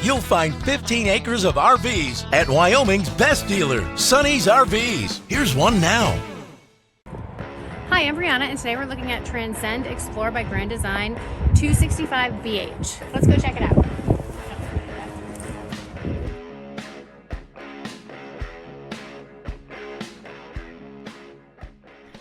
you'll find 15 acres of RVs at Wyoming's best dealer, Sonny's RVs. Here's one now. Hi, I'm Brianna, and today we're looking at Transcend Xplor by Grand Design 265BH. Let's go check it out.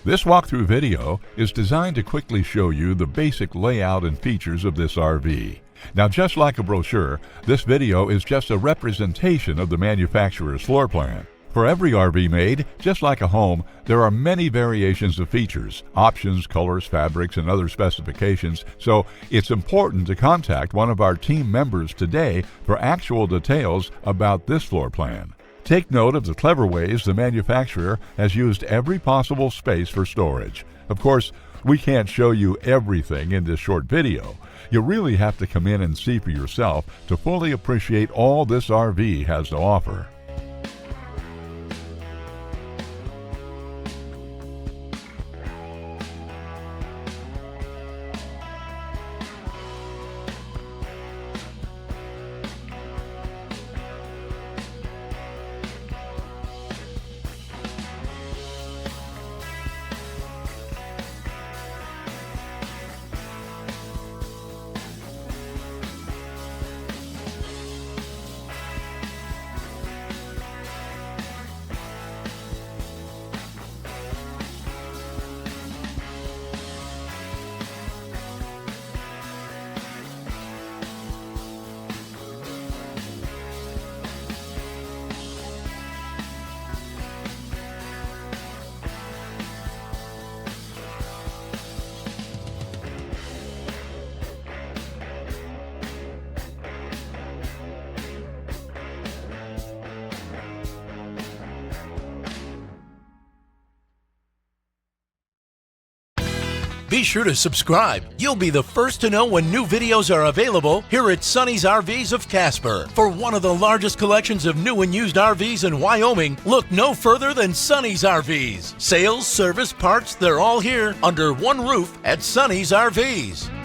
This walkthrough video is designed to quickly show you the basic layout and features of this RV. Now, just like a brochure, this video is just a representation of the manufacturer's floor plan. For every RV made, just like a home, there are many variations of features, options, colors, fabrics, and other specifications, so it's important to contact one of our team members today for actual details about this floor plan. Take note of the clever ways the manufacturer has used every possible space for storage. Of course, we can't show you everything in this short video. You really have to come in and see for yourself to fully appreciate all this RV has to offer. Be sure to subscribe. You'll be the first to know when new videos are available here at Sonny's RVs of Casper. For one of the largest collections of new and used RVs in Wyoming, look no further than Sonny's RVs. Sales, service, parts, they're all here under one roof at Sonny's RVs.